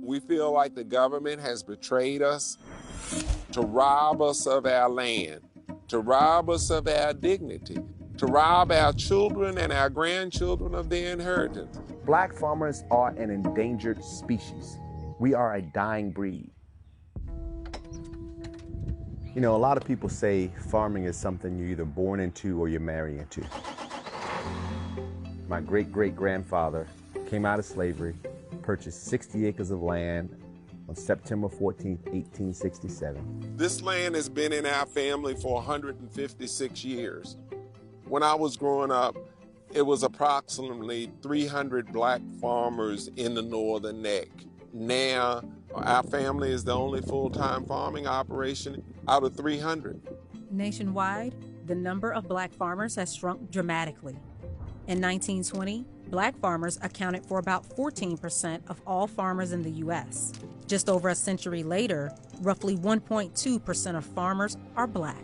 We feel like the government has betrayed us to rob us of our land, to rob us of our dignity, to rob our children and our grandchildren of their inheritance. Black farmers are an endangered species. We are a dying breed. You know, a lot of people say farming is something you're either born into or you're marrying into. My great-great-grandfather came out of slavery, purchased 60 acres of land on September 14, 1867. This land has been in our family for 156 years. When I was growing up, it was approximately 300 black farmers in the Northern Neck. Now, our family is the only full-time farming operation out of 300. Nationwide, the number of black farmers has shrunk dramatically. In 1920, black farmers accounted for about 14% of all farmers in the U.S. Just over a century later, roughly 1.2% of farmers are black.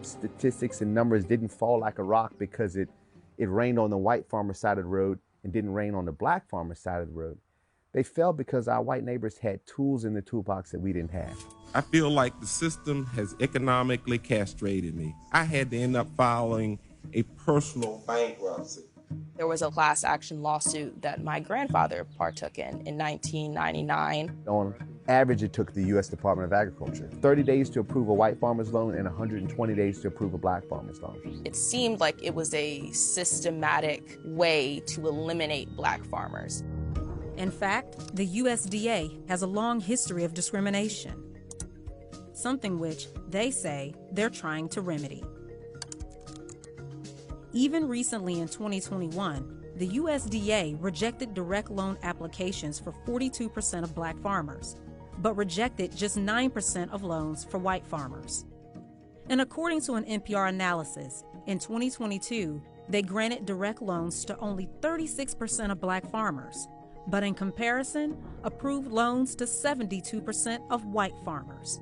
Statistics and numbers didn't fall like a rock because it rained on the white farmer side of the road and didn't rain on the black farmer side of the road. They fell because our white neighbors had tools in the toolbox that we didn't have. I feel like the system has economically castrated me. I had to end up filing a personal bankruptcy. There was a class action lawsuit that my grandfather partook in 1999. On average, it took the U.S. Department of Agriculture 30 days to approve a white farmer's loan and 120 days to approve a black farmer's loan. It seemed like it was a systematic way to eliminate black farmers. In fact, the USDA has a long history of discrimination, something which they say they're trying to remedy. Even recently in 2021, the USDA rejected direct loan applications for 42% of black farmers, but rejected just 9% of loans for white farmers. And according to an NPR analysis, in 2022, they granted direct loans to only 36% of black farmers, but in comparison, approved loans to 72% of white farmers.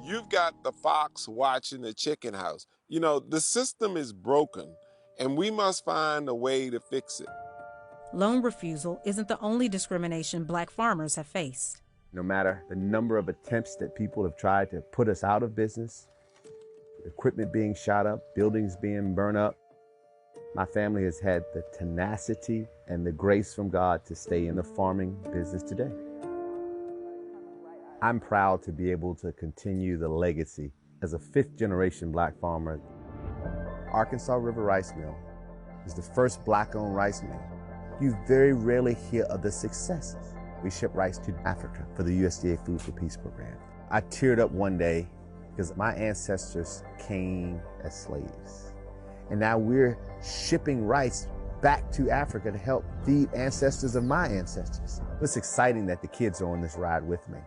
You've got the fox watching the chicken house. You know, the system is broken, and we must find a way to fix it. Loan refusal isn't the only discrimination black farmers have faced. No matter the number of attempts that people have tried to put us out of business, equipment being shot up, buildings being burned up, my family has had the tenacity and the grace from God to stay in the farming business today. I'm proud to be able to continue the legacy as a fifth-generation black farmer. Arkansas River Rice Mill is the first black-owned rice mill. You very rarely hear of the successes. We ship rice to Africa for the USDA Food for Peace program. I teared up one day because my ancestors came as slaves. And now we're shipping rice back to Africa to help feed ancestors of my ancestors. It's exciting that the kids are on this ride with me.